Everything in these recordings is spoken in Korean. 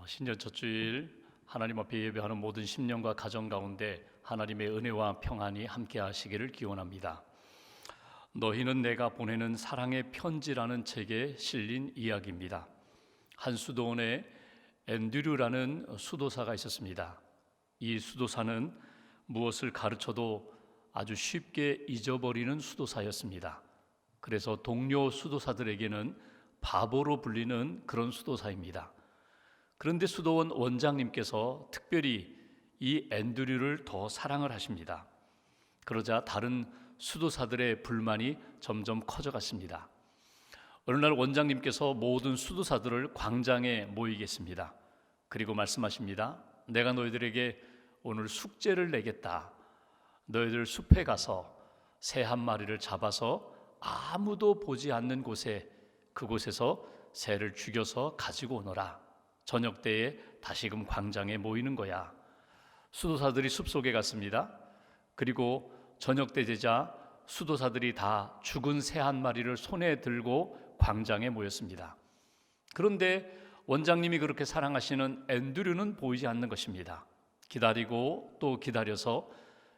신년 첫 주일 하나님 앞에 예배하는 모든 심령과 가정 가운데 하나님의 은혜와 평안이 함께 하시기를 기원합니다. 너희는 내가 보내는 사랑의 편지라는 책에 실린 이야기입니다. 한 수도원에 앤드류라는 수도사가 있었습니다. 이 수도사는 무엇을 가르쳐도 아주 쉽게 잊어버리는 수도사였습니다. 그래서 동료 수도사들에게는 바보로 불리는 그런 수도사입니다. 그런데 수도원 원장님께서 특별히 이 앤드류를 더 사랑을 하십니다. 그러자 다른 수도사들의 불만이 점점 커져갔습니다. 어느 날 원장님께서 모든 수도사들을 광장에 모이게 했습니다. 그리고 말씀하십니다. 내가 너희들에게 오늘 숙제를 내겠다. 너희들 숲에 가서 새 한 마리를 잡아서 아무도 보지 않는 곳에 그곳에서 새를 죽여서 가지고 오너라. 저녁 때에 다시금 광장에 모이는 거야. 수도사들이 숲속에 갔습니다. 그리고 저녁 때 되자 수도사들이 다 죽은 새 한 마리를 손에 들고 광장에 모였습니다. 그런데 원장님이 그렇게 사랑하시는 앤드류는 보이지 않는 것입니다. 기다리고 또 기다려서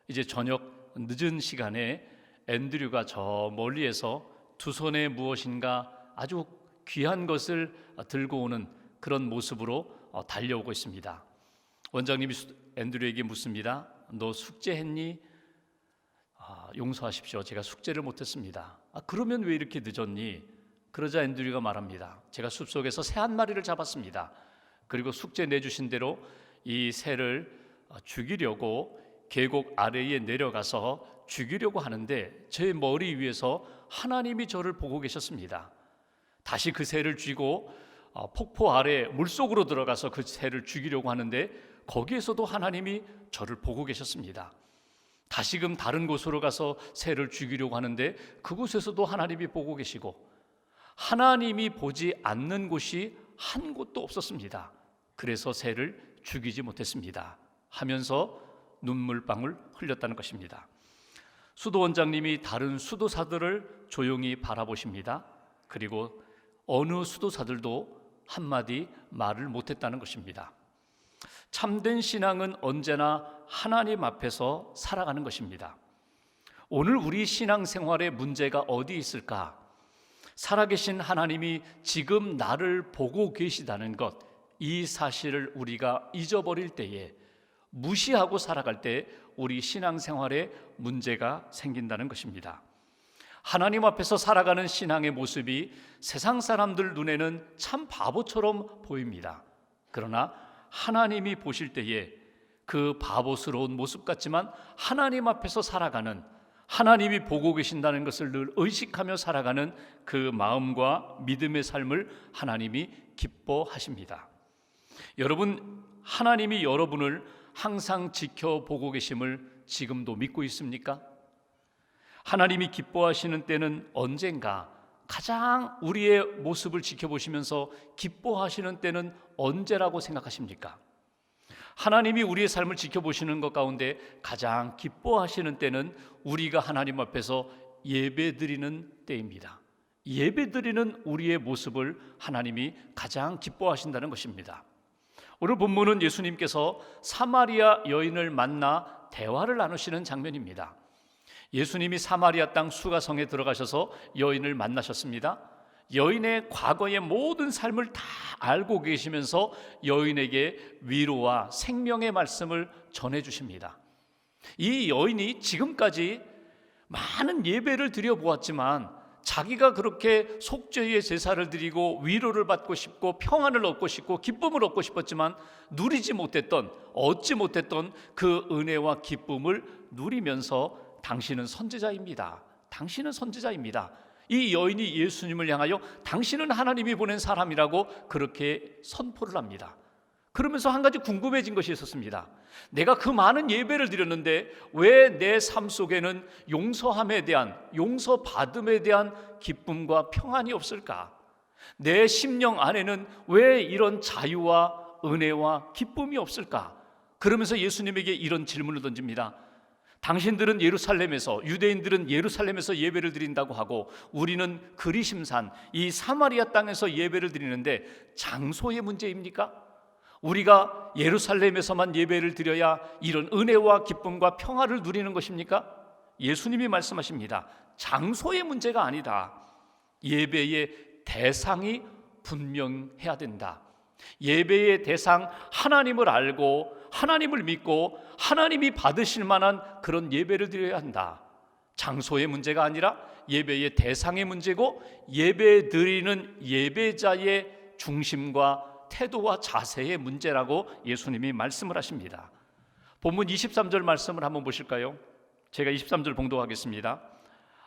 이제 저녁 늦은 시간에 앤드류가 저 멀리에서 두 손에 무엇인가 아주 귀한 것을 들고 오는 그런 모습으로 달려오고 있습니다. 원장님이 앤드류에게 묻습니다. 너 숙제했니? 용서하십시오. 제가 숙제를 못했습니다. 그러면 왜 이렇게 늦었니? 그러자 앤드류가 말합니다. 제가 숲속에서 새 한 마리를 잡았습니다. 그리고 숙제 내주신 대로 이 새를 죽이려고 계곡 아래에 내려가서 죽이려고 하는데 제 머리 위에서 하나님이 저를 보고 계셨습니다. 다시 그 새를 쥐고 폭포 아래 물속으로 들어가서 그 새를 죽이려고 하는데 거기에서도 하나님이 저를 보고 계셨습니다. 다시금 다른 곳으로 가서 새를 죽이려고 하는데 그곳에서도 하나님이 보고 계시고 하나님이 보지 않는 곳이 한 곳도 없었습니다. 그래서 새를 죽이지 못했습니다. 하면서 눈물방울 흘렸다는 것입니다. 수도원장님이 다른 수도사들을 조용히 바라보십니다. 그리고 어느 수도사들도 한마디 말을 못했다는 것입니다. 참된 신앙은 언제나 하나님 앞에서 살아가는 것입니다. 오늘 우리 신앙생활에 문제가 어디 있을까? 살아계신 하나님이 지금 나를 보고 계시다는 것, 이 사실을 우리가 잊어버릴 때에, 무시하고 살아갈 때 우리 신앙생활에 문제가 생긴다는 것입니다. 하나님 앞에서 살아가는 신앙의 모습이 세상 사람들 눈에는 참 바보처럼 보입니다. 그러나 하나님이 보실 때에 그 바보스러운 모습 같지만 하나님 앞에서 살아가는, 하나님이 보고 계신다는 것을 늘 의식하며 살아가는 그 마음과 믿음의 삶을 하나님이 기뻐하십니다. 여러분, 하나님이 여러분을 항상 지켜보고 계심을 지금도 믿고 있습니까? 하나님이 기뻐하시는 때는 언젠가, 가장 우리의 모습을 지켜보시면서 기뻐하시는 때는 언제라고 생각하십니까? 하나님이 우리의 삶을 지켜보시는 것 가운데 가장 기뻐하시는 때는 우리가 하나님 앞에서 예배드리는 때입니다. 예배드리는 우리의 모습을 하나님이 가장 기뻐하신다는 것입니다. 오늘 본문은 예수님께서 사마리아 여인을 만나 대화를 나누시는 장면입니다. 예수님이 사마리아 땅 수가성에 들어가셔서 여인을 만나셨습니다. 여인의 과거의 모든 삶을 다 알고 계시면서 여인에게 위로와 생명의 말씀을 전해주십니다. 이 여인이 지금까지 많은 예배를 드려보았지만 자기가 그렇게 속죄의 제사를 드리고 위로를 받고 싶고 평안을 얻고 싶고 기쁨을 얻고 싶었지만 누리지 못했던, 얻지 못했던 그 은혜와 기쁨을 누리면서 당신은 선지자입니다. 당신은 선지자입니다. 이 여인이 예수님을 향하여 당신은 하나님이 보낸 사람이라고 그렇게 선포를 합니다. 그러면서 한 가지 궁금해진 것이 있었습니다. 내가 그 많은 예배를 드렸는데 왜 내 삶 속에는 용서함에 대한, 용서받음에 대한 기쁨과 평안이 없을까? 내 심령 안에는 왜 이런 자유와 은혜와 기쁨이 없을까? 그러면서 예수님에게 이런 질문을 던집니다. 당신들은 예루살렘에서, 유대인들은 예루살렘에서 예배를 드린다고 하고 우리는 그리심산 이 사마리아 땅에서 예배를 드리는데 장소의 문제입니까? 우리가 예루살렘에서만 예배를 드려야 이런 은혜와 기쁨과 평화를 누리는 것입니까? 예수님이 말씀하십니다. 장소의 문제가 아니다. 예배의 대상이 분명해야 된다. 예배의 대상, 하나님을 알고 하나님을 믿고 하나님이 받으실 만한 그런 예배를 드려야 한다. 장소의 문제가 아니라 예배의 대상의 문제고, 예배 드리는 예배자의 중심과 태도와 자세의 문제라고 예수님이 말씀을 하십니다. 본문 23절 말씀을 한번 보실까요? 제가 23절 봉독하겠습니다.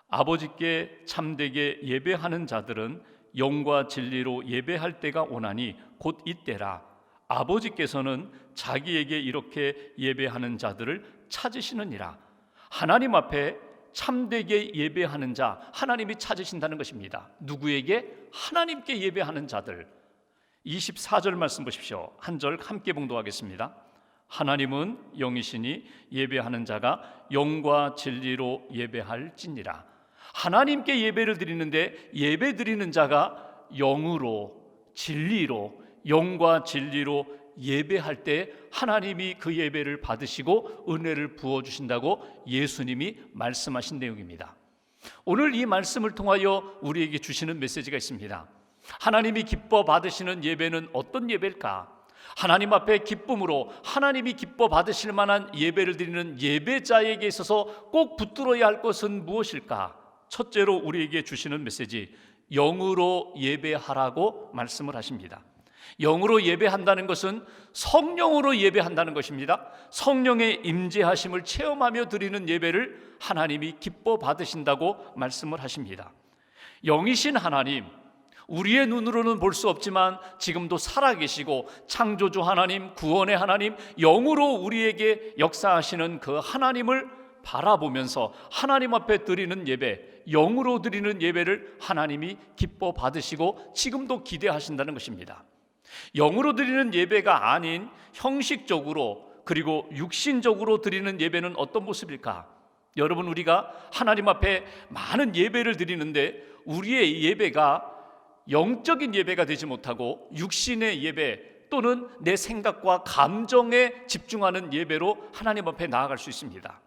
아버지께 참되게 예배하는 자들은 영과 진리로 예배할 때가 오나니 곧 이때라. 아버지께서는 자기에게 이렇게 예배하는 자들을 찾으시느니라. 하나님 앞에 참되게 예배하는 자, 하나님이 찾으신다는 것입니다. 누구에게? 하나님께 예배하는 자들. 24절 말씀 보십시오. 한 절 함께 봉독하겠습니다. 하나님은 영이시니 예배하는 자가 영과 진리로 예배할지니라. 하나님께 예배를 드리는데 예배 드리는 자가 영으로, 진리로, 영과 진리로 예배할 때 하나님이 그 예배를 받으시고 은혜를 부어주신다고 예수님이 말씀하신 내용입니다. 오늘 이 말씀을 통하여 우리에게 주시는 메시지가 있습니다. 하나님이 기뻐 받으시는 예배는 어떤 예배일까? 하나님 앞에 기쁨으로 하나님이 기뻐 받으실 만한 예배를 드리는 예배자에게 있어서 꼭 붙들어야 할 것은 무엇일까? 첫째로 우리에게 주시는 메시지, 영으로 예배하라고 말씀을 하십니다. 영으로 예배한다는 것은 성령으로 예배한다는 것입니다. 성령의 임재하심을 체험하며 드리는 예배를 하나님이 기뻐 받으신다고 말씀을 하십니다. 영이신 하나님, 우리의 눈으로는 볼 수 없지만 지금도 살아계시고 창조주 하나님, 구원의 하나님, 영으로 우리에게 역사하시는 그 하나님을 바라보면서 하나님 앞에 드리는 예배, 영으로 드리는 예배를 하나님이 기뻐 받으시고 지금도 기대하신다는 것입니다. 영으로 드리는 예배가 아닌 형식적으로 그리고 육신적으로 드리는 예배는 어떤 모습일까? 여러분, 우리가 하나님 앞에 많은 예배를 드리는데 우리의 예배가 영적인 예배가 되지 못하고 육신의 예배 또는 내 생각과 감정에 집중하는 예배로 하나님 앞에 나아갈 수 있습니다.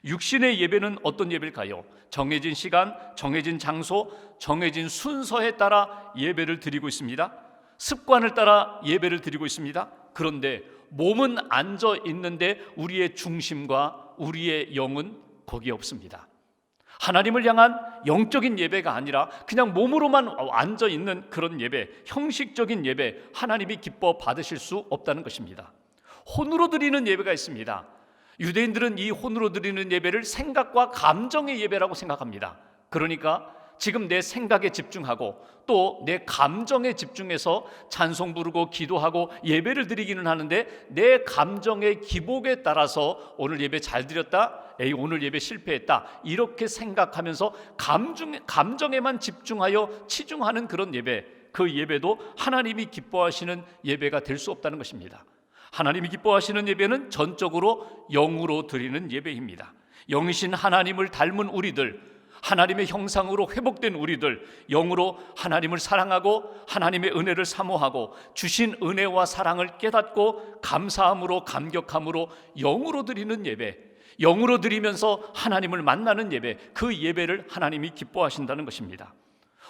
육신의 예배는 어떤 예배일까요? 정해진 시간, 정해진 장소, 정해진 순서에 따라 예배를 드리고 있습니다. 습관을 따라 예배를 드리고 있습니다. 그런데 몸은 앉아 있는데 우리의 중심과 우리의 영은 거기에 없습니다. 하나님을 향한 영적인 예배가 아니라 그냥 몸으로만 앉아 있는 그런 예배, 형식적인 예배, 하나님이 기뻐 받으실 수 없다는 것입니다. 혼으로 드리는 예배가 있습니다. 유대인들은 이 혼으로 드리는 예배를 생각과 감정의 예배라고 생각합니다. 그러니까 지금 내 생각에 집중하고 또 내 감정에 집중해서 찬송 부르고 기도하고 예배를 드리기는 하는데 내 감정의 기복에 따라서 오늘 예배 잘 드렸다, 오늘 예배 실패했다, 이렇게 생각하면서 감정에만 집중하여 치중하는 그런 예배, 그 예배도 하나님이 기뻐하시는 예배가 될 수 없다는 것입니다. 하나님이 기뻐하시는 예배는 전적으로 영으로 드리는 예배입니다. 영이신 하나님을 닮은 우리들, 하나님의 형상으로 회복된 우리들, 영으로 하나님을 사랑하고 하나님의 은혜를 사모하고 주신 은혜와 사랑을 깨닫고 감사함으로 감격함으로 영으로 드리는 예배, 영으로 드리면서 하나님을 만나는 예배, 그 예배를 하나님이 기뻐하신다는 것입니다.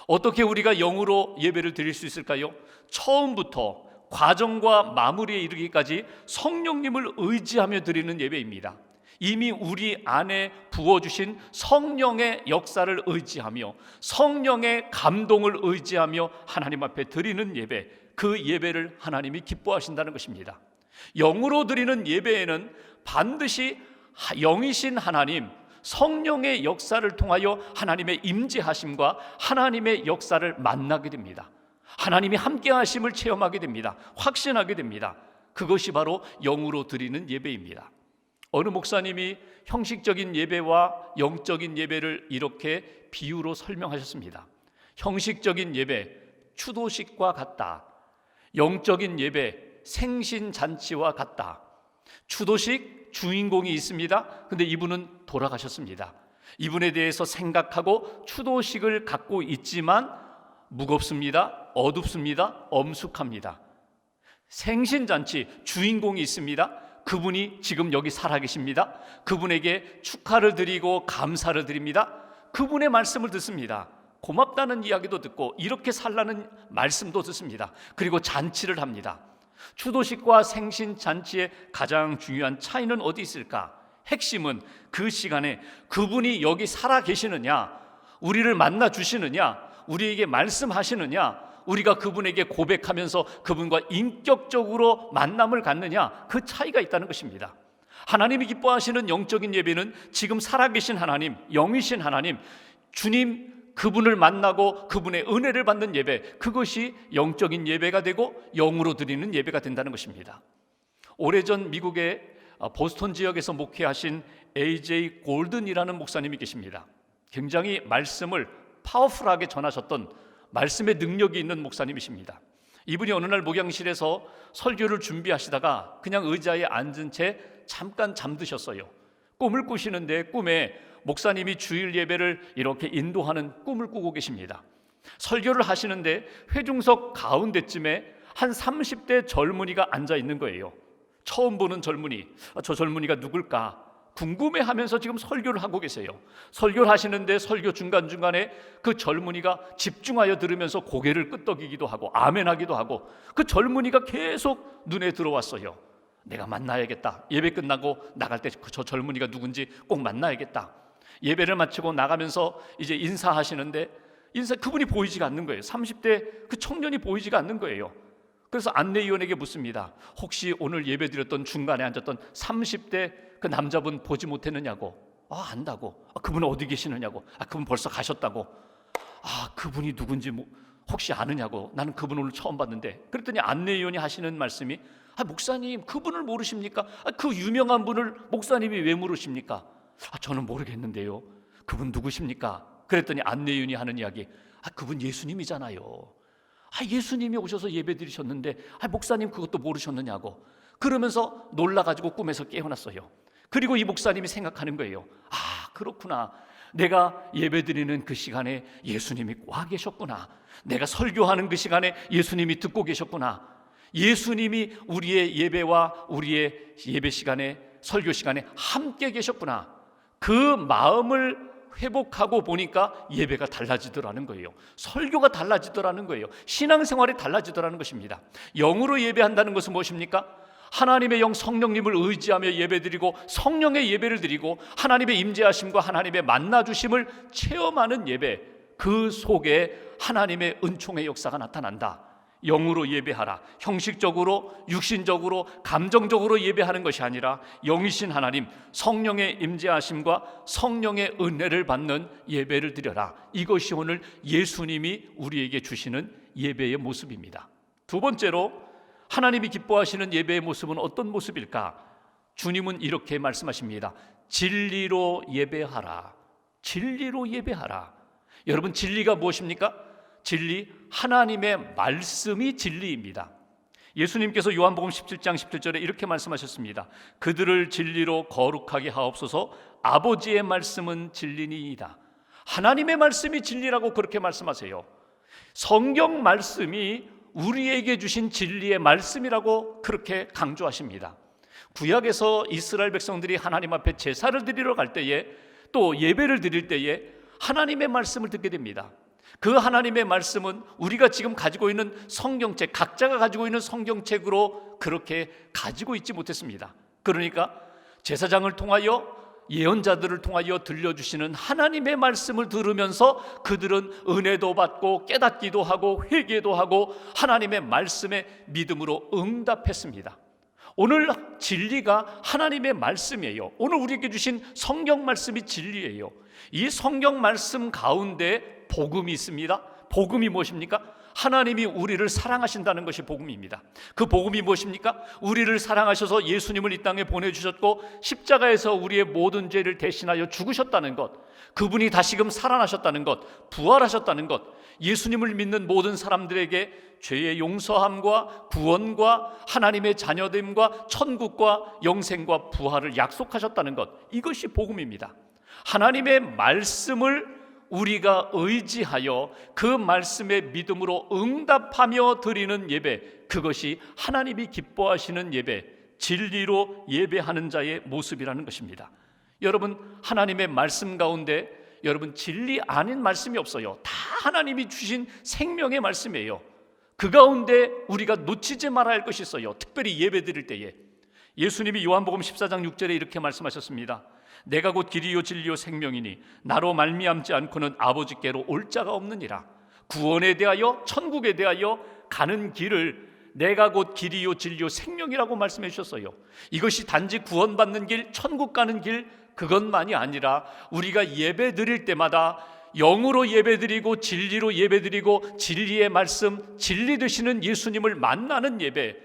어떻게 우리가 영으로 예배를 드릴 수 있을까요? 처음부터 과정과 마무리에 이르기까지 성령님을 의지하며 드리는 예배입니다. 이미 우리 안에 부어주신 성령의 역사를 의지하며 성령의 감동을 의지하며 하나님 앞에 드리는 예배, 그 예배를 하나님이 기뻐하신다는 것입니다. 영으로 드리는 예배에는 반드시 영이신 하나님, 성령의 역사를 통하여 하나님의 임재하심과 하나님의 역사를 만나게 됩니다. 하나님이 함께 하심을 체험하게 됩니다. 확신하게 됩니다. 그것이 바로 영으로 드리는 예배입니다. 어느 목사님이 형식적인 예배와 영적인 예배를 이렇게 비유로 설명하셨습니다. 형식적인 예배, 추도식과 같다. 영적인 예배, 생신잔치와 같다. 추도식, 주인공이 있습니다. 근데 이분은 돌아가셨습니다. 이분에 대해서 생각하고 추도식을 갖고 있지만 무겁습니다. 어둡습니다. 엄숙합니다. 생신잔치 주인공이 있습니다. 그분이 지금 여기 살아계십니다. 그분에게 축하를 드리고 감사를 드립니다. 그분의 말씀을 듣습니다. 고맙다는 이야기도 듣고 이렇게 살라는 말씀도 듣습니다. 그리고 잔치를 합니다. 추도식과 생신잔치의 가장 중요한 차이는 어디 있을까? 핵심은 그 시간에 그분이 여기 살아계시느냐, 우리를 만나 주시느냐, 우리에게 말씀하시느냐, 우리가 그분에게 고백하면서 그분과 인격적으로 만남을 갖느냐, 그 차이가 있다는 것입니다. 하나님이 기뻐하시는 영적인 예배는 지금 살아계신 하나님, 영이신 하나님, 주님 그분을 만나고 그분의 은혜를 받는 예배, 그것이 영적인 예배가 되고 영으로 드리는 예배가 된다는 것입니다. 오래전 미국의 보스턴 지역에서 목회하신 A.J. 골든이라는 목사님이 계십니다. 굉장히 말씀을 파워풀하게 전하셨던 말씀의 능력이 있는 목사님이십니다. 이분이 어느 날 목양실에서 설교를 준비하시다가 그냥 의자에 앉은 채 잠깐 잠드셨어요. 꿈을 꾸시는데 꿈에 목사님이 주일 예배를 이렇게 인도하는 꿈을 꾸고 계십니다. 설교를 하시는데 회중석 가운데쯤에 한 30대 젊은이가 앉아 있는 거예요. 처음 보는 젊은이, 저 젊은이가 누굴까 궁금해하면서 지금 설교를 하고 계세요. 설교를 하시는데 설교 중간중간에 그 젊은이가 집중하여 들으면서 고개를 끄덕이기도 하고 아멘하기도 하고, 그 젊은이가 계속 눈에 들어왔어요. 내가 만나야겠다. 예배 끝나고 나갈 때 저 젊은이가 누군지 꼭 만나야겠다. 예배를 마치고 나가면서 이제 인사하시는데 그분이 보이지가 않는 거예요. 30대 그 청년이 보이지가 않는 거예요. 그래서 안내위원에게 묻습니다. 혹시 오늘 예배드렸던 중간에 앉았던 30대 그 남자분 보지 못했느냐고. 안다고. 그분 어디 계시느냐고. 그분 벌써 가셨다고. 그분이 누군지 혹시 아느냐고. 나는 그분 오늘 처음 봤는데. 그랬더니 안내위원이 하시는 말씀이, 목사님 그분을 모르십니까? 그 유명한 분을 목사님이 왜 물으십니까? 저는 모르겠는데요. 그분 누구십니까? 그랬더니 안내위원이 하는 이야기, 그분 예수님이잖아요. 예수님이 오셔서 예배 드리셨는데 목사님 그것도 모르셨느냐고. 그러면서 놀라가지고 꿈에서 깨어났어요. 그리고 이 목사님이 생각하는 거예요. 그렇구나. 내가 예배 드리는 그 시간에 예수님이 와 계셨구나. 내가 설교하는 그 시간에 예수님이 듣고 계셨구나. 예수님이 우리의 예배와 우리의 예배 시간에, 설교 시간에 함께 계셨구나. 그 마음을 회복하고 보니까 예배가 달라지더라는 거예요. 설교가 달라지더라는 거예요. 신앙생활이 달라지더라는 것입니다. 영으로 예배한다는 것은 무엇입니까? 하나님의 영 성령님을 의지하며 예배드리고 성령의 예배를 드리고 하나님의 임재하심과 하나님의 만나주심을 체험하는 예배, 그 속에 하나님의 은총의 역사가 나타난다. 영으로 예배하라. 형식적으로, 육신적으로, 감정적으로 예배하는 것이 아니라 영이신 하나님, 성령의 임재하심과 성령의 은혜를 받는 예배를 드려라. 이것이 오늘 예수님이 우리에게 주시는 예배의 모습입니다. 두 번째로 하나님이 기뻐하시는 예배의 모습은 어떤 모습일까? 주님은 이렇게 말씀하십니다. 진리로 예배하라. 진리로 예배하라. 여러분, 진리가 무엇입니까? 진리, 하나님의 말씀이 진리입니다. 예수님께서 요한복음 17장 17절에 이렇게 말씀하셨습니다. 그들을 진리로 거룩하게 하옵소서. 아버지의 말씀은 진리니이다. 하나님의 말씀이 진리라고 그렇게 말씀하세요. 성경 말씀이 우리에게 주신 진리의 말씀이라고 그렇게 강조하십니다. 구약에서 이스라엘 백성들이 하나님 앞에 제사를 드리러 갈 때에, 또 예배를 드릴 때에 하나님의 말씀을 듣게 됩니다. 그 하나님의 말씀은 우리가 지금 가지고 있는 성경책, 각자가 가지고 있는 성경책으로 그렇게 가지고 있지 못했습니다. 그러니까 제사장을 통하여, 예언자들을 통하여 들려주시는 하나님의 말씀을 들으면서 그들은 은혜도 받고 깨닫기도 하고 회개도 하고 하나님의 말씀에 믿음으로 응답했습니다. 오늘 진리가 하나님의 말씀이에요. 오늘 우리에게 주신 성경 말씀이 진리예요. 이 성경 말씀 가운데 복음이 있습니다. 복음이 무엇입니까? 하나님이 우리를 사랑하신다는 것이 복음입니다. 그 복음이 무엇입니까? 우리를 사랑하셔서 예수님을 이 땅에 보내주셨고 십자가에서 우리의 모든 죄를 대신하여 죽으셨다는 것, 그분이 다시금 살아나셨다는 것, 부활하셨다는 것, 예수님을 믿는 모든 사람들에게 죄의 용서함과 구원과 하나님의 자녀됨과 천국과 영생과 부활을 약속하셨다는 것, 이것이 복음입니다. 하나님의 말씀을 우리가 의지하여 그 말씀에 믿음으로 응답하며 드리는 예배, 그것이 하나님이 기뻐하시는 예배, 진리로 예배하는 자의 모습이라는 것입니다. 여러분, 하나님의 말씀 가운데 여러분 진리 아닌 말씀이 없어요. 다 하나님이 주신 생명의 말씀이에요. 그 가운데 우리가 놓치지 말아야 할 것이 있어요. 특별히 예배 드릴 때에 예수님이 요한복음 14장 6절에 이렇게 말씀하셨습니다. 내가 곧 길이요 진리요 생명이니 나로 말미암지 않고는 아버지께로 올 자가 없느니라. 구원에 대하여 천국에 대하여 가는 길을 내가 곧 길이요 진리요 생명이라고 말씀해 주셨어요. 이것이 단지 구원받는 길, 천국 가는 길, 그것만이 아니라 우리가 예배 드릴 때마다 영으로 예배드리고 진리로 예배드리고 진리의 말씀, 진리 되시는 예수님을 만나는 예배,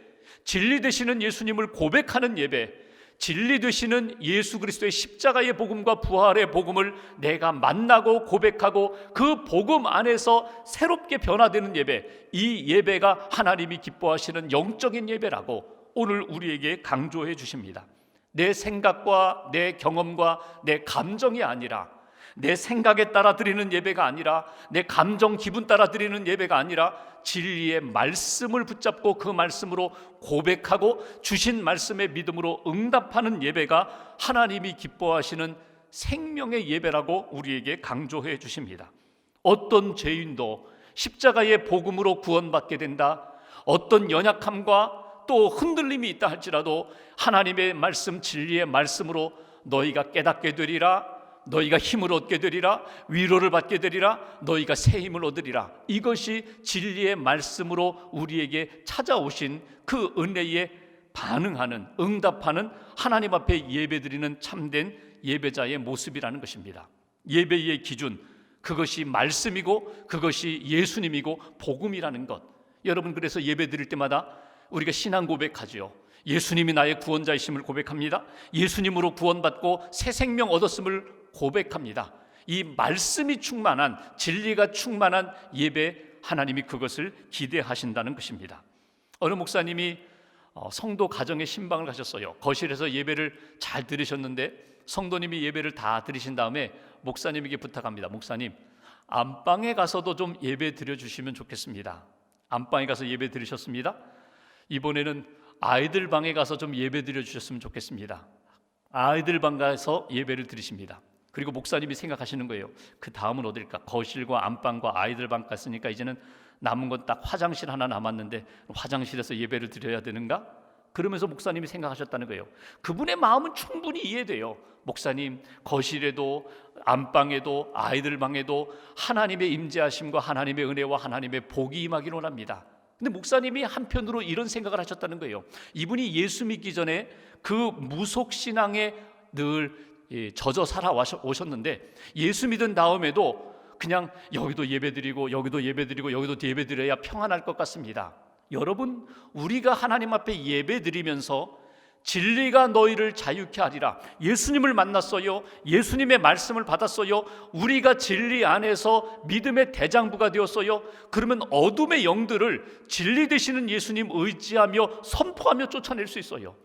진리 되시는 예수님을 고백하는 예배, 진리 되시는 예수 그리스도의 십자가의 복음과 부활의 복음을 내가 만나고 고백하고 그 복음 안에서 새롭게 변화되는 예배, 이 예배가 하나님이 기뻐하시는 영적인 예배라고 오늘 우리에게 강조해 주십니다. 내 생각과 내 경험과 내 감정이 아니라, 내 생각에 따라 드리는 예배가 아니라, 내 감정 기분 따라 드리는 예배가 아니라 진리의 말씀을 붙잡고 그 말씀으로 고백하고 주신 말씀의 믿음으로 응답하는 예배가 하나님이 기뻐하시는 생명의 예배라고 우리에게 강조해 주십니다. 어떤 죄인도 십자가의 복음으로 구원받게 된다. 어떤 연약함과 또 흔들림이 있다 할지라도 하나님의 말씀, 진리의 말씀으로 너희가 깨닫게 되리라, 너희가 힘을 얻게 되리라, 위로를 받게 되리라, 너희가 새 힘을 얻으리라. 이것이 진리의 말씀으로 우리에게 찾아오신 그 은혜에 반응하는, 응답하는 하나님 앞에 예배드리는 참된 예배자의 모습이라는 것입니다. 예배의 기준, 그것이 말씀이고 그것이 예수님이고 복음이라는 것. 여러분, 그래서 예배드릴 때마다 우리가 신앙 고백하지요. 예수님이 나의 구원자이심을 고백합니다. 예수님으로 구원받고 새 생명 얻었음을 고백합니다. 이 말씀이 충만한, 진리가 충만한 예배, 하나님이 그것을 기대하신다는 것입니다. 어느 목사님이 성도 가정에 신방을 가셨어요. 거실에서 예배를 잘 들으셨는데 성도님이 예배를 다 들으신 다음에 목사님에게 부탁합니다. 목사님, 안방에 가서도 좀 예배 드려주시면 좋겠습니다. 안방에 가서 예배 들으셨습니다. 이번에는 아이들 방에 가서 좀 예배 드려주셨으면 좋겠습니다. 아이들 방 가서 예배를 드리십니다. 그리고 목사님이 생각하시는 거예요. 그 다음은 어딜까? 거실과 안방과 아이들 방 갔으니까 이제는 남은 건 딱 화장실 하나 남았는데 화장실에서 예배를 드려야 되는가? 그러면서 목사님이 생각하셨다는 거예요. 그분의 마음은 충분히 이해돼요. 목사님, 거실에도 안방에도 아이들 방에도 하나님의 임재하심과 하나님의 은혜와 하나님의 복이 임하기를 원합니다. 근데 목사님이 한편으로 이런 생각을 하셨다는 거예요. 이분이 예수 믿기 전에 그 무속신앙에 늘 젖어 살아오셨는데 예수 믿은 다음에도 그냥 여기도 예배드리고 여기도 예배드리고 여기도 예배드려야 평안할 것 같습니다. 여러분, 우리가 하나님 앞에 예배드리면서 진리가 너희를 자유케 하리라, 예수님을 만났어요. 예수님의 말씀을 받았어요. 우리가 진리 안에서 믿음의 대장부가 되었어요. 그러면 어둠의 영들을 진리 되시는 예수님 의지하며 선포하며 쫓아낼 수 있어요.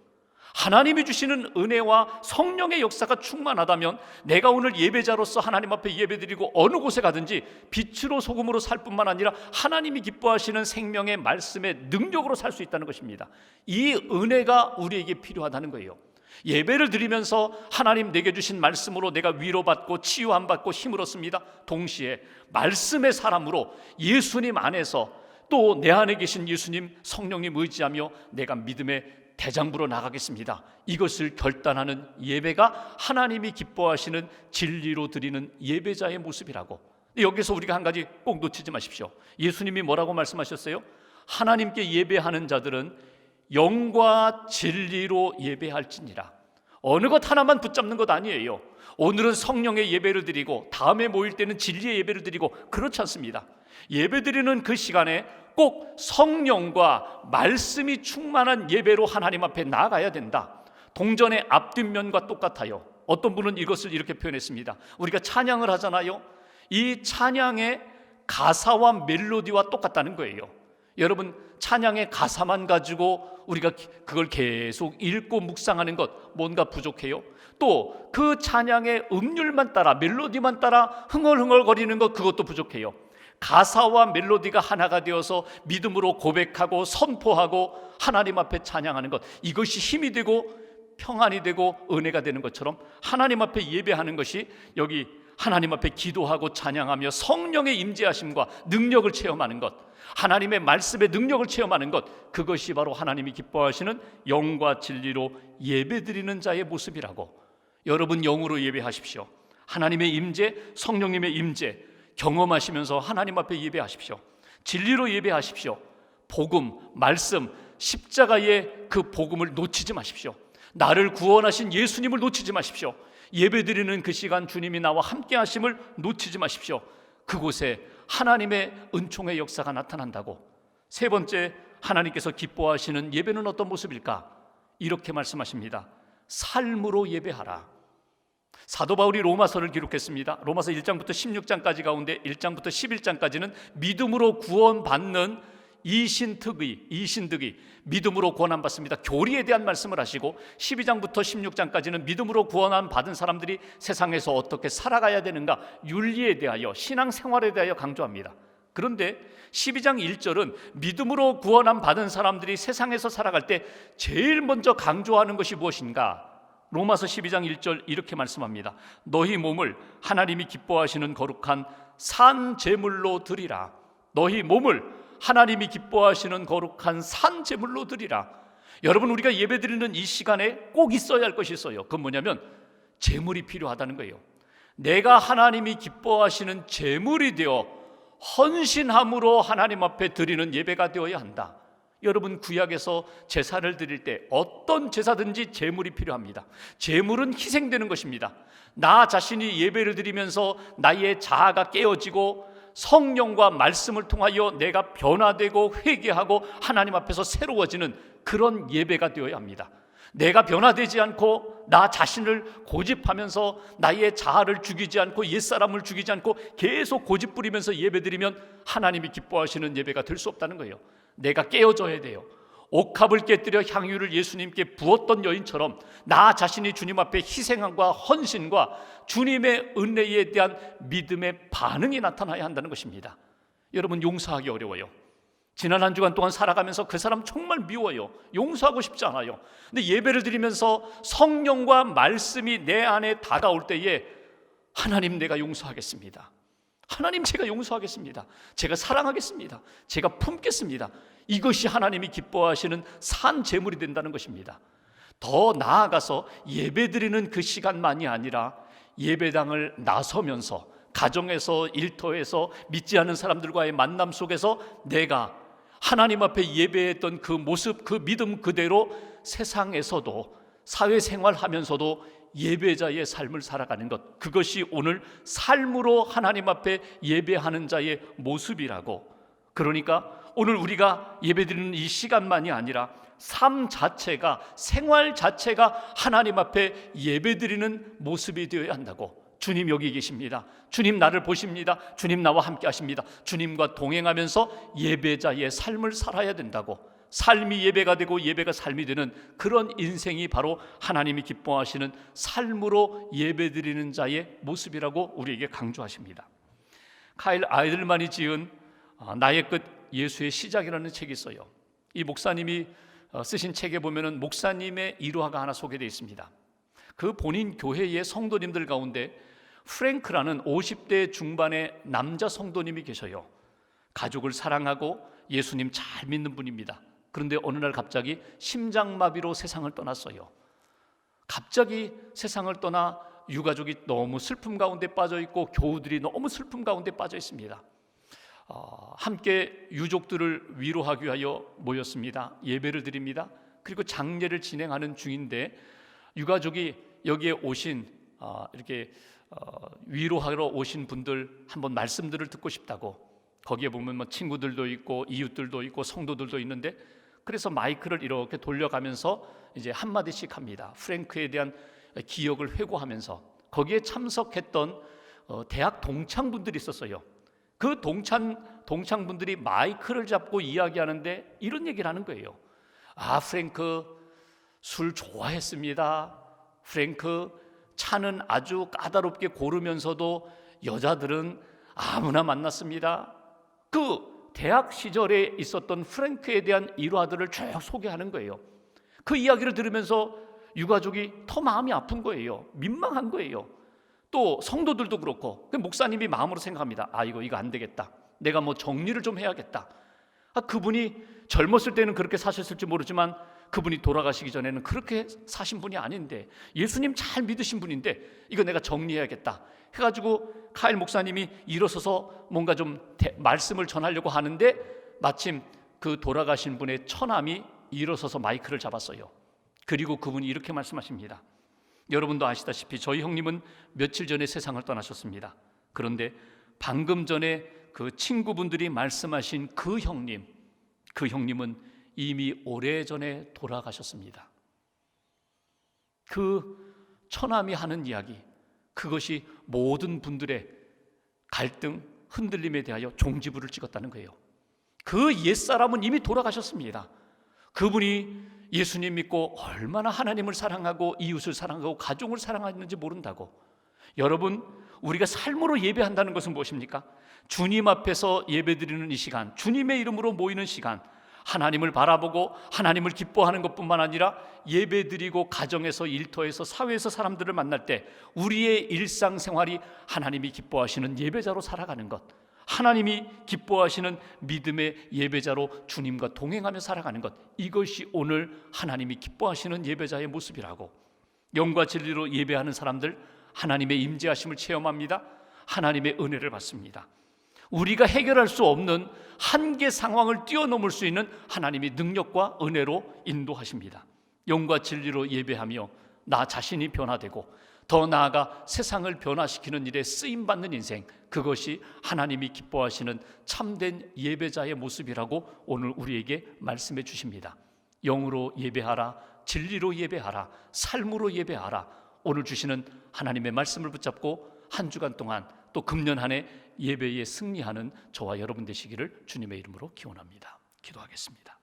하나님이 주시는 은혜와 성령의 역사가 충만하다면 내가 오늘 예배자로서 하나님 앞에 예배드리고 어느 곳에 가든지 빛으로 소금으로 살 뿐만 아니라 하나님이 기뻐하시는 생명의 말씀의 능력으로 살 수 있다는 것입니다. 이 은혜가 우리에게 필요하다는 거예요. 예배를 드리면서 하나님 내게 주신 말씀으로 내가 위로받고 치유함받고 힘을 얻습니다. 동시에 말씀의 사람으로 예수님 안에서 또 내 안에 계신 예수님 성령님 의지하며 내가 믿음의 대장부로 나가겠습니다. 이것을 결단하는 예배가 하나님이 기뻐하시는 진리로 드리는 예배자의 모습이라고. 여기서 우리가 한 가지 꼭 놓치지 마십시오. 예수님이 뭐라고 말씀하셨어요? 하나님께 예배하는 자들은 영과 진리로 예배할지니라. 어느 것 하나만 붙잡는 것 아니에요. 오늘은 성령의 예배를 드리고 다음에 모일 때는 진리의 예배를 드리고 그렇지 않습니다. 예배 드리는 그 시간에 꼭 성령과 말씀이 충만한 예배로 하나님 앞에 나아가야 된다. 동전의 앞뒷면과 똑같아요. 어떤 분은 이것을 이렇게 표현했습니다. 우리가 찬양을 하잖아요. 이 찬양의 가사와 멜로디와 똑같다는 거예요. 여러분, 찬양의 가사만 가지고 우리가 그걸 계속 읽고 묵상하는 것 뭔가 부족해요. 또 그 찬양의 음률만 따라, 멜로디만 따라 흥얼흥얼거리는 것, 그것도 부족해요. 가사와 멜로디가 하나가 되어서 믿음으로 고백하고 선포하고 하나님 앞에 찬양하는 것, 이것이 힘이 되고 평안이 되고 은혜가 되는 것처럼 하나님 앞에 예배하는 것이, 여기 하나님 앞에 기도하고 찬양하며 성령의 임재하심과 능력을 체험하는 것, 하나님의 말씀의 능력을 체험하는 것, 그것이 바로 하나님이 기뻐하시는 영과 진리로 예배드리는 자의 모습이라고. 여러분, 영으로 예배하십시오. 하나님의 임재, 성령님의 임재 경험하시면서 하나님 앞에 예배하십시오. 진리로 예배하십시오. 복음, 말씀, 십자가의 그 복음을 놓치지 마십시오. 나를 구원하신 예수님을 놓치지 마십시오. 예배드리는 그 시간 주님이 나와 함께 하심을 놓치지 마십시오. 그곳에 하나님의 은총의 역사가 나타난다고. 세 번째, 하나님께서 기뻐하시는 예배는 어떤 모습일까? 이렇게 말씀하십니다. 삶으로 예배하라. 사도 바울이 로마서를 기록했습니다. 로마서 1장부터 16장까지 가운데 1장부터 11장까지는 믿음으로 구원받는 이신득이 믿음으로 구원받습니다. 교리에 대한 말씀을 하시고 12장부터 16장까지는 믿음으로 구원을 받은 사람들이 세상에서 어떻게 살아가야 되는가, 윤리에 대하여, 신앙생활에 대하여 강조합니다. 그런데 12장 1절은 믿음으로 구원을 받은 사람들이 세상에서 살아갈 때 제일 먼저 강조하는 것이 무엇인가? 로마서 12장 1절 이렇게 말씀합니다. 너희 몸을 하나님이 기뻐하시는 거룩한 산 제물로 드리라. 너희 몸을 하나님이 기뻐하시는 거룩한 산 제물로 드리라. 여러분, 우리가 예배드리는 이 시간에 꼭 있어야 할 것이 있어요. 그건 뭐냐면 제물이 필요하다는 거예요. 내가 하나님이 기뻐하시는 제물이 되어 헌신함으로 하나님 앞에 드리는 예배가 되어야 한다. 여러분, 구약에서 제사를 드릴 때 어떤 제사든지 제물이 필요합니다. 제물은 희생되는 것입니다. 나 자신이 예배를 드리면서 나의 자아가 깨어지고 성령과 말씀을 통하여 내가 변화되고 회개하고 하나님 앞에서 새로워지는 그런 예배가 되어야 합니다. 내가 변화되지 않고 나 자신을 고집하면서 나의 자아를 죽이지 않고 옛사람을 죽이지 않고 계속 고집부리면서 예배드리면 하나님이 기뻐하시는 예배가 될 수 없다는 거예요. 내가 깨어져야 돼요. 옥합을 깨뜨려 향유를 예수님께 부었던 여인처럼 나 자신이 주님 앞에 희생함과 헌신과 주님의 은혜에 대한 믿음의 반응이 나타나야 한다는 것입니다. 여러분, 용서하기 어려워요. 지난 한 주간 동안 살아가면서 그 사람 정말 미워요. 용서하고 싶지 않아요. 근데 예배를 드리면서 성령과 말씀이 내 안에 다가올 때에 하나님, 내가 용서하겠습니다. 하나님, 제가 용서하겠습니다. 제가 사랑하겠습니다. 제가 품겠습니다. 이것이 하나님이 기뻐하시는 산 제물이 된다는 것입니다. 더 나아가서 예배드리는 그 시간만이 아니라 예배당을 나서면서 가정에서, 일터에서, 믿지 않는 사람들과의 만남 속에서 내가 하나님 앞에 예배했던 그 모습, 그 믿음 그대로 세상에서도 사회생활하면서도 예배자의 삶을 살아가는 것, 그것이 오늘 삶으로 하나님 앞에 예배하는 자의 모습이라고. 그러니까 오늘 우리가 예배드리는 이 시간만이 아니라 삶 자체가, 생활 자체가 하나님 앞에 예배드리는 모습이 되어야 한다고. 주님 여기 계십니다. 주님 나를 보십니다. 주님 나와 함께 하십니다. 주님과 동행하면서 예배자의 삶을 살아야 된다고. 삶이 예배가 되고 예배가 삶이 되는 그런 인생이 바로 하나님이 기뻐하시는 삶으로 예배드리는 자의 모습이라고 우리에게 강조하십니다. 카일 아이들만이 지은 나의 끝 예수의 시작이라는 책이 있어요. 이 목사님이 쓰신 책에 보면은 목사님의 일화가 하나 소개되어 있습니다. 그 본인 교회의 성도님들 가운데 프랭크라는 50대 중반의 남자 성도님이 계셔요. 가족을 사랑하고 예수님 잘 믿는 분입니다. 그런데 어느 날 갑자기 심장마비로 세상을 떠났어요. 갑자기 세상을 떠나 유가족이 너무 슬픔 가운데 빠져 있고 교우들이 너무 슬픔 가운데 빠져 있습니다. 함께 유족들을 위로하기 위하여 모였습니다. 예배를 드립니다. 그리고 장례를 진행하는 중인데 유가족이 여기에 오신 이렇게 위로하러 오신 분들 한번 말씀들을 듣고 싶다고. 거기에 보면 뭐 친구들도 있고 이웃들도 있고 성도들도 있는데, 그래서 마이크를 이렇게 돌려가면서 이제 한마디씩 합니다. 프랭크에 대한 기억을 회고하면서. 거기에 참석했던 대학 동창분들이 있었어요. 그 동창분들이 마이크를 잡고 이야기하는데 이런 얘기를 하는 거예요. 프랭크 술 좋아했습니다. 프랭크 차는 아주 까다롭게 고르면서도 여자들은 아무나 만났습니다. 그 대학 시절에 있었던 프랭크에 대한 일화들을 쭉 소개하는 거예요. 그 이야기를 들으면서 유가족이 더 마음이 아픈 거예요. 민망한 거예요. 또 성도들도 그렇고 목사님이 마음으로 생각합니다. 이거 안 되겠다. 내가 뭐 정리를 좀 해야겠다. 그분이 젊었을 때는 그렇게 사셨을지 모르지만 그분이 돌아가시기 전에는 그렇게 사신 분이 아닌데, 예수님 잘 믿으신 분인데 이거 내가 정리해야겠다 해가지고 카일 목사님이 일어서서 뭔가 좀 말씀을 전하려고 하는데 마침 그 돌아가신 분의 처남이 일어서서 마이크를 잡았어요. 그리고 그분이 이렇게 말씀하십니다. 여러분도 아시다시피 저희 형님은 며칠 전에 세상을 떠나셨습니다. 그런데 방금 전에 그 친구분들이 말씀하신 그 형님은 이미 오래전에 돌아가셨습니다. 그 처남이 하는 이야기, 그것이 모든 분들의 갈등, 흔들림에 대하여 종지부를 찍었다는 거예요. 그 옛사람은 이미 돌아가셨습니다. 그분이 예수님 믿고 얼마나 하나님을 사랑하고 이웃을 사랑하고 가족을 사랑하는지 모른다고. 여러분, 우리가 삶으로 예배한다는 것은 무엇입니까? 주님 앞에서 예배드리는 이 시간, 주님의 이름으로 모이는 시간, 하나님을 바라보고 하나님을 기뻐하는 것뿐만 아니라 예배드리고 가정에서, 일터에서, 사회에서 사람들을 만날 때 우리의 일상생활이 하나님이 기뻐하시는 예배자로 살아가는 것, 하나님이 기뻐하시는 믿음의 예배자로 주님과 동행하며 살아가는 것, 이것이 오늘 하나님이 기뻐하시는 예배자의 모습이라고. 영과 진리로 예배하는 사람들 하나님의 임재하심을 체험합니다. 하나님의 은혜를 받습니다. 우리가 해결할 수 없는 한계 상황을 뛰어넘을 수 있는 하나님의 능력과 은혜로 인도하십니다. 영과 진리로 예배하며 나 자신이 변화되고 더 나아가 세상을 변화시키는 일에 쓰임받는 인생, 그것이 하나님이 기뻐하시는 참된 예배자의 모습이라고 오늘 우리에게 말씀해 주십니다. 영으로 예배하라, 진리로 예배하라, 삶으로 예배하라. 오늘 주시는 하나님의 말씀을 붙잡고 한 주간 동안 또 금년 한 해 예배에 승리하는 저와 여러분 되시기를 주님의 이름으로 기원합니다. 기도하겠습니다.